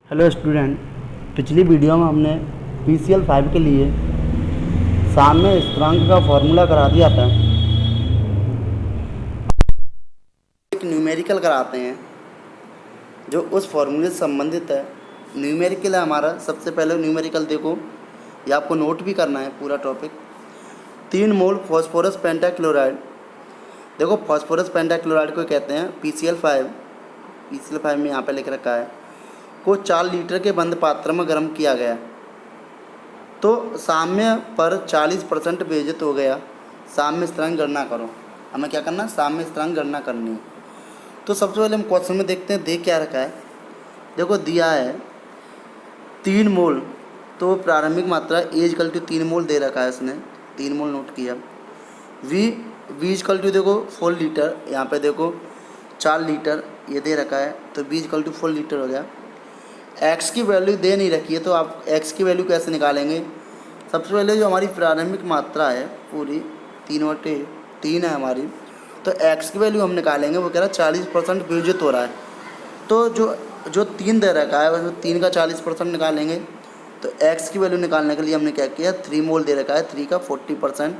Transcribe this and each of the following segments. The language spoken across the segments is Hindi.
हेलो स्टूडेंट, पिछली वीडियो में हमने PCl5 के लिए साम्य स्थिरांक का फॉर्मूला करा दिया था। एक न्यूमेरिकल कराते हैं जो उस फॉर्मूले से संबंधित है। न्यूमेरिकल है हमारा। सबसे पहले न्यूमेरिकल देखो, ये आपको नोट भी करना है पूरा टॉपिक। 3 मोल फॉस्फोरस पेंटाक्लोराइड। देखो, फॉस्फोरस पेंटाक्लोराइड को कहते हैं PCl5। PCl5 में यहाँ पे लिख रखा है को 4 लीटर के बंद पात्र में गर्म किया गया तो साम्य पर 40% विभाजित हो गया। साम्य स्थिरांक गणना करो। हमें क्या करना है? साम्य स्थिरांक गणना करनी है। तो सबसे पहले हम क्वेश्चन में देखते हैं, दे क्या रखा है। देखो, दिया है 3 मोल, तो प्रारंभिक मात्रा A 3 मोल दे रखा है इसने, 3 मोल नोट किया। V देखो 4 लीटर, यहाँ पे देखो 4 लीटर ये दे रखा है, तो V 4 लीटर हो गया। x की वैल्यू दे नहीं रखी है, तो आप x की वैल्यू कैसे निकालेंगे? सबसे पहले जो हमारी प्रारंभिक मात्रा है पूरी 3/3 है हमारी, तो x की वैल्यू हम निकालेंगे। वो कह रहा है 40% विभाजित हो रहा है, तो जो 3 दे रखा है उसमें 3 का 40% निकालेंगे। तो x की वैल्यू निकालने के लिए हमने क्या किया, 3 मोल दे रखा है, 3 का 40%,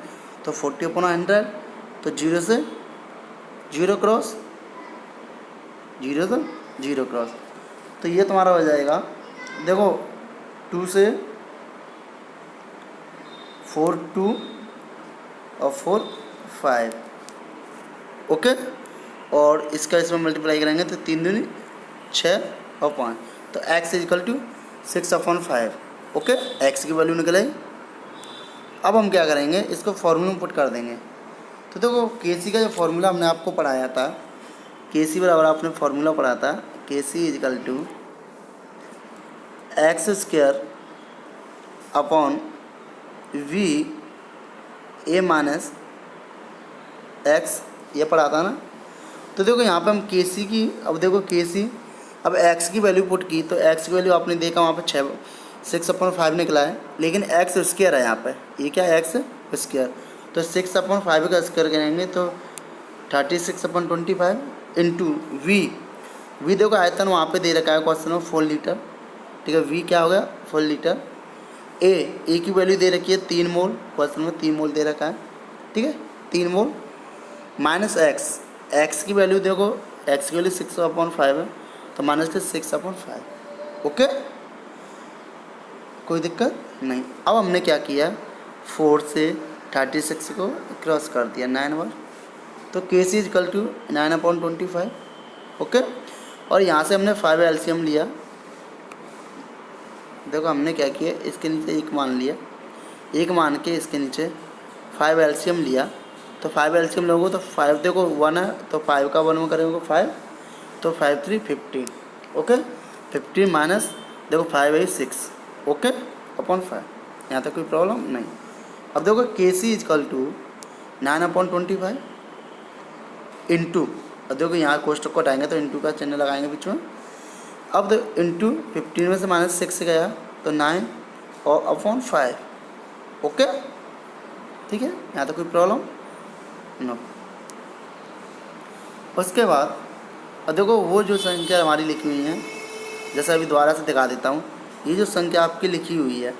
तो 40/100, तो 0 से 0 क्रॉस, 0 से 0 क्रॉस, तो ये तुम्हारा हो जाएगा। देखो 2 से 4 2 और 4 5, ओके। और इसका इसमें मल्टीप्लाई करेंगे तो 3 दूनी 6 और 5, तो x = 6/5, ओके। x की वैल्यू निकले। अब हम क्या करेंगे, इसको फॉर्मूला में पुट कर देंगे। तो देखो, Kc का जो फॉर्मूला हमने आपको पढ़ाया था, Kc बराबर आपने फॉर्मूला पढ़ा था, Kc = x² upon V A minus x, ये पढ़ा था ना। तो देखो यहाँ पे हम Kc की, अब देखो Kc, अब x की वैल्यू पुट की, तो x की वैल्यू आपने देखा वहाँ पे 6/5 निकला है, लेकिन x² है यहाँ पे, ये क्या है? x², तो 6/5 का स्क्वायर करेंगे तो 36/25 इंटू V देखो आयतन वहाँ पे दे रखा है क्वेश्चन में 4 लीटर, ठीक है। V क्या हो गया? 4 लीटर। A की वैल्यू दे रखी है 3 मोल, क्वेश्चन में 3 मोल दे रखा है, ठीक है, 3 मोल माइनस x की वैल्यू देखो, x की वैल्यू 6/5 है, तो माइनस के 6/5, ओके, कोई दिक्कत नहीं। अब हमने क्या किया, 4 से 36 को क्रॉस कर दिया 9 बार, तो Kc = 9/25, ओके। और यहाँ से हमने 5 LCM लिया। देखो हमने क्या किया, इसके नीचे 1 मान लिया, 1 मान के इसके नीचे 5 LCM लिया, तो 5 LCM लोगों तो 5 देखो 1 है, तो 5 का 1 में करेंगे 5, तो 5 3 15, ओके। 15 माइनस देखो 5 है 6, ओके, अपॉन 5, यहाँ तक कोई प्रॉब्लम नहीं। अब देखो Kc = 9/25 इंटू, अब देखो यहाँ कोष्टक को हटाएंगे तो इंटू का चिन्ह लगाएंगे बीच में। अब देखो इंटू 15 में से -6 गया तो 9 और अपॉन 5, ओके, ठीक है, यहाँ तो कोई प्रॉब्लम नो। उसके बाद अब देखो वो जो संख्या हमारी लिखी हुई है, जैसे अभी दोबारा से दिखा देता हूँ, ये जो संख्या आपकी लिखी हुई है,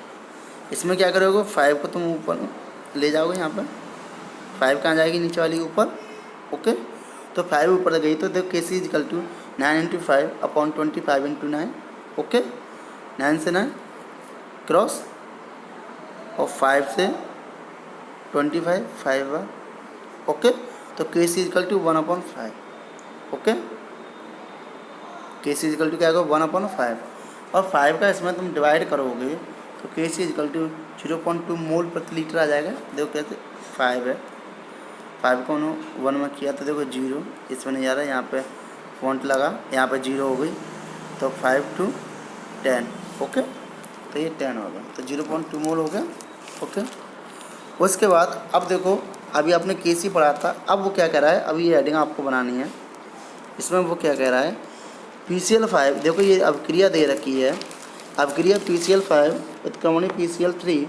इसमें क्या करोगे, 5 को तुम ऊपर ले जाओगे, यहाँ पर 5 कहाँ जाएगी? नीचे वाली ऊपर, ओके। तो 5 ऊपर गई, तो देखो Kc = 9 × 5/25 × 9, ओके। 9 से 9 क्रॉस, और 5 से 25 5 बार, ओके। तो Kc = 1/5, ओके। Kc = क्या होगा? 1/5, और 5 का इसमें तुम डिवाइड करोगे तो Kc = 0.2 मोल प्रति लीटर आ जाएगा। देखो कैसे, 5 है, 5 को 1 में किया तो देखो 0, इसमें नहीं आ रहा है, यहाँ पे फॉन्ट लगा, यहाँ पे 0 हो गई, तो 5 to 10, ओके, तो ये 10 हो गया, तो 0.2 मोल हो गया, ओके। उसके बाद अब देखो, अभी आपने Kc पढ़ा था, अब वो क्या कह रहा है, अभी ये हेडिंग आपको बनानी है। इसमें वो क्या कह रहा है, PCl5, देखो ये अभिक्रिया दे रखी है, अभिक्रिया PCl5 उत्क्रमणी PCl3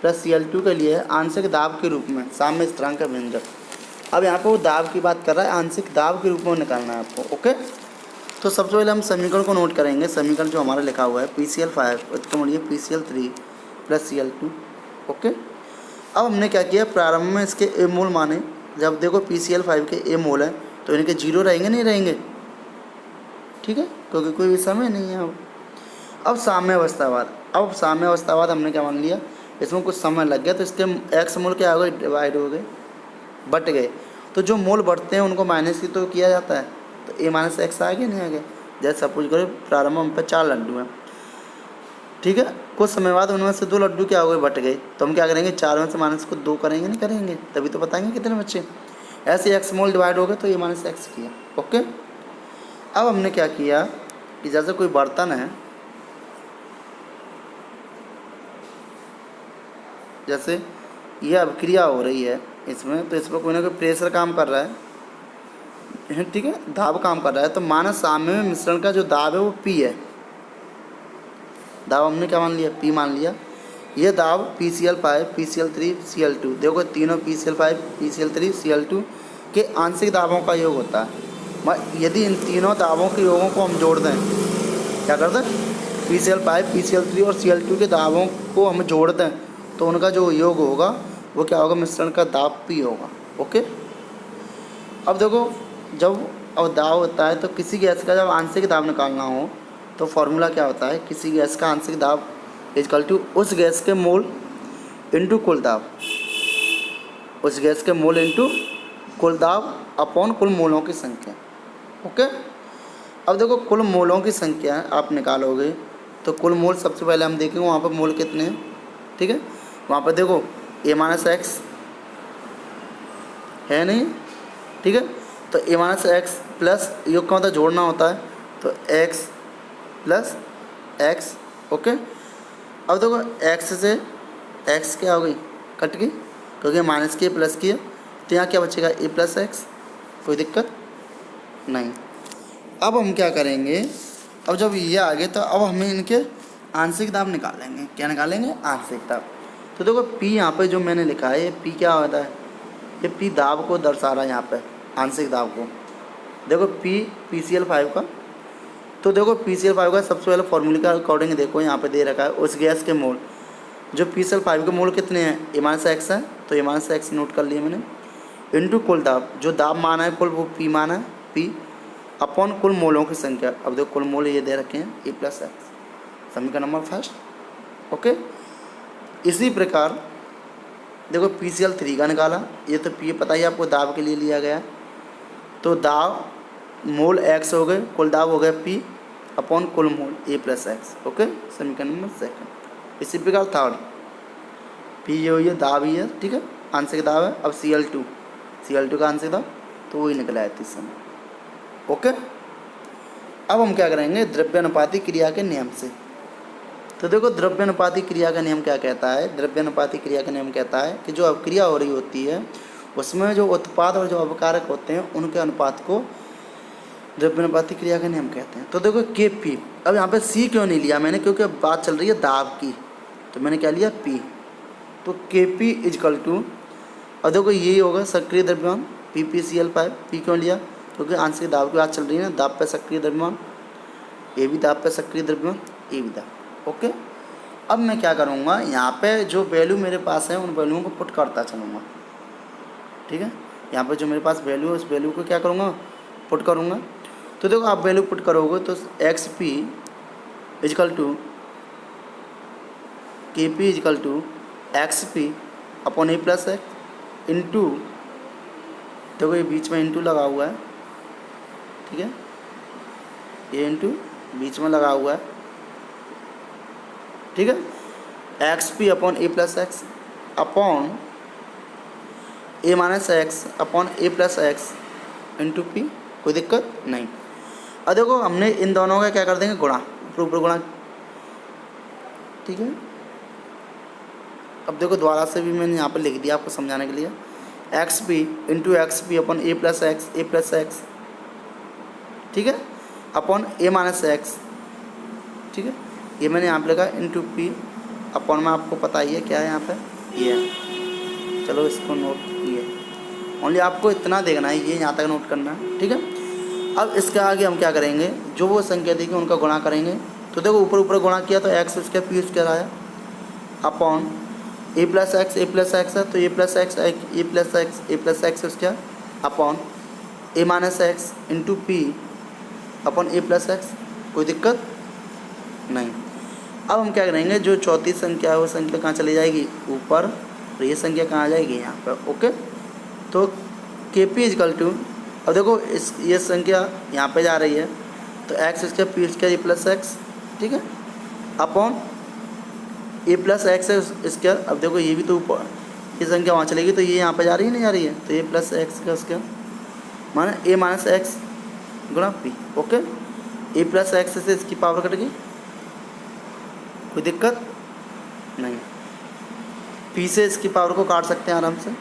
+ Cl2 के लिए आंशिक दाब के रूप में साम्य स्थिरांक का व्यंजक। अब यहाँ पर वो दाब की बात कर रहा है, आंशिक दाब के रूप में निकालना है आपको, ओके। तो सबसे पहले हम समीकरण को नोट करेंगे। समीकरण जो हमारा लिखा हुआ है PCl5 इसका मूल्य PCl3 + Cl2। ओके, अब हमने क्या किया, प्रारंभ में इसके ए मोल माने। जब देखो PCl5 के ए मोल है तो इनके 0 रहेंगे, नहीं रहेंगे, ठीक है, क्योंकि कोई समय नहीं है। अब साम्य अवस्था बाद हमने क्या मान लिया, इसमें कुछ समय लग गया तो इसके एक्स मोल क्या हो गए, डिवाइड हो गए, बट गए। तो जो मोल बढ़ते हैं उनको माइनस ही तो किया जाता है, तो A-X आ गया, नहीं आ गया। जैसे सपोज करो प्रारंभ में 4 लड्डू हैं, ठीक है, कुछ समय बाद उनमें से 2 लड्डू क्या हो गए, बट गए। तो हम क्या करेंगे, 4 में से माइनस को 2 करेंगे, नहीं करेंगे, तभी तो बताएंगे कितने बच्चे। ऐसे एक्स मोल डिवाइड हो गए तो A-X किया। ओके, अब हमने क्या किया कि जैसे कोई बर्तन है, जैसे ये अभिक्रिया हो रही है इसमें, तो इस पर कोई ना कोई प्रेशर काम कर रहा है, ठीक है, दाब काम कर रहा है। तो माना साम्य में मिश्रण का जो दाब है वो P है। दाब हमने क्या मान लिया, P मान लिया। ये दाब PCl5 PCl3 Cl2, देखो तीनों PCl5 PCl3 Cl2 के आंशिक दाबों का योग होता है। यदि इन तीनों दाबों के योगों को हम जोड़ दें, क्या करते हैं, PCl5 PCl3 और Cl2 के दाबों को हम जोड़ दें तो उनका जो योग होगा वो क्या होगा, मिश्रण का दाब P होगा। ओके, अब देखो जब अब दाब होता है तो किसी गैस का जब आंशिक दाब निकालना हो तो फॉर्मूला क्या होता है, किसी गैस का आंशिक दाब इक्वल टू उस गैस के मोल इंटू कुल दाब, उस गैस के मोल इंटू कुल दाब अपॉन कुल मोलों की संख्या। ओके, अब देखो कुल मोलों की संख्या आप निकालोगे तो कुल मोल सबसे पहले हम देखेंगे वहाँ पर मोल कितने हैं, ठीक है। वहाँ पर देखो A-X है नहीं, ठीक है, तो A-X प्लस योग का मतलब जोड़ना होता है, तो x प्लस x। ओके, अब देखो x से x क्या हो गई, कट गई, क्योंकि माइनस की प्लस की है, तो यहाँ क्या बचेगा, A+X, कोई दिक्कत नहीं। अब हम क्या करेंगे, अब जब ये आ गए तो अब हमें इनके आंशिक दाब निकालेंगे। क्या निकालेंगे, आंशिक दाब। तो देखो P यहाँ पे जो मैंने लिखा है, ये P क्या होता है, ये P दाब को दर्शा रहा है यहाँ पे, आंशिक दाब को। देखो P PCl5 का, तो देखो PCl5 का सबसे पहले फॉर्मूले का अकॉर्डिंग देखो यहाँ पे दे रखा है उस गैस के मोल, जो PCl5 के मोल कितने हैं, A-X है, तो A-X नोट कर लिया मैंने, इंटू कुल दाब, जो दाब माना है कुल वो P माना है, P अपॉन कुल मोलों की संख्या। अब देखो कुल मोल ये दे रखे हैं A+X, समीकरण नंबर फर्स्ट। ओके, इसी प्रकार देखो PCl3 का निकाला, ये तो P पता ही आपको दाब के लिए लिया गया है, तो दाब मोल X हो गए, कुल दाब हो गया P अपॉन कुल मोल A+X। ओके, समीकरण नंबर सेकंड। इसी प्रकार थर्ड, P ये हुई है दाब ही है, ठीक है, आंशिक दाब है। अब Cl2 का आंशिक दाब तो वही निकला है तीसरा। ओके, अब हम क्या करेंगे, द्रव्यानुपाती क्रिया के नियम से। तो देखो द्रव्यानुपाती क्रिया का नियम क्या कहता है, द्रव्यानुपाती क्रिया का नियम कहता है कि जो अभिक्रिया हो रही होती है उसमें जो उत्पाद और जो अवकारक होते हैं उनके अनुपात को द्रव्यानुपाती क्रिया का नियम कहते हैं। तो देखो Kp, अब यहाँ पे C क्यों नहीं लिया मैंने, क्योंकि अब बात चल रही है दाब की, तो मैंने क्या लिया P। तो Kp इजकल टू, अब देखो यही होगा सक्रिय द्रव्यमान PPCl5। P क्यों लिया, क्योंकि आंशिक दाब की बात चल रही है ना, दाब पे सक्रिय द्रव्यमान, ए भी दाब पे सक्रिय द्रव्यमान, ए भी दाब। ओके, अब मैं क्या करूँगा, यहाँ पे जो वैल्यू मेरे पास है उन वैल्यूओं को पुट करता चलूँगा, ठीक है। यहाँ पे जो मेरे पास वैल्यू है उस वैल्यू को क्या करूँगा, पुट करूँगा। तो देखो आप वैल्यू पुट करोगे तो XP equal to KP equal to XP upon A+X into, देखो ये बीच में इंटू लगा हुआ है, ठीक है, ये इंटू बीच में लगा हुआ है, ठीक है, XP upon A+X upon A-X upon A+X into P, कोई दिक्कत नहीं। अब देखो हमने इन दोनों का क्या कर देंगे, गुणा, ऊपर गुणा, ठीक है। अब देखो द्वारा से भी मैंने यहाँ पर लिख दिया आपको समझाने के लिए, XP into XP upon A+X, ठीक है, अपॉन A-X, ठीक है, ये मैंने यहाँ पर लिखा इंटू P अपॉन में, आपको पता ही है क्या है यहाँ पे, ये है, चलो इसको नोट किए, ओनली आपको इतना देखना है, ये यहाँ तक नोट करना है, ठीक है। अब इसके आगे हम क्या करेंगे, जो वो संख्या दी गई उनका गुणा करेंगे। तो देखो ऊपर ऊपर गुणा किया तो एक्स स्क्वायर पी स्क्वायर आया अपॉन ए प्लस एक्स है तो A plus X square upon A minus X into P upon A plus X. कोई दिक्कत नहीं। अब हम क्या करेंगे, जो चौथी संख्या है वो संख्या कहाँ चली जाएगी, ऊपर, और ये संख्या कहाँ आ जाएगी, यहाँ पर। ओके, तो के पी इजकल टू, अब देखो ये संख्या यहाँ पे जा रही है तो एक्स स्क्वायर पी स्क्वायर ए प्लस एक्स, ठीक है, upon A plus X square. अब देखो ये भी तो ऊपर, ये संख्या वहाँ चलेगी तो ये यहाँ पे जा रही है, नहीं जा रही है, तो ए प्लस एक्स का स्क्वायर माने ए माइनस एक्स गुणा पी। ओके, ए प्लस एक्स से इसकी पावर कट गई, कोई दिक्कत नहीं। पी से इसकी पावर को काट सकते हैं आराम से,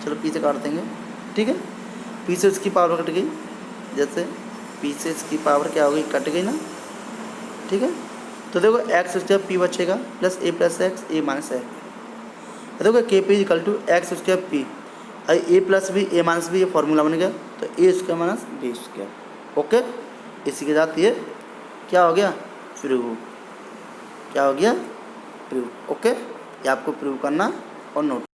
चलो पी से काट देंगे, ठीक है। पी से इसकी पावर कट गई, जैसे पी से इसकी पावर क्या हो गई, कट गई ना, ठीक है। तो देखो एक्स स्क्वायर पी बचेगा plus X A minus X. देखो के P equal to X square P, A plus B A minus B, ये फॉर्मूला बन गया, तो A square minus B square. Okay, इसी के साथ ये क्या हो गया, प्रूव। क्या हो गया, प्रूव। ओके, ये आपको प्रूव करना और नोट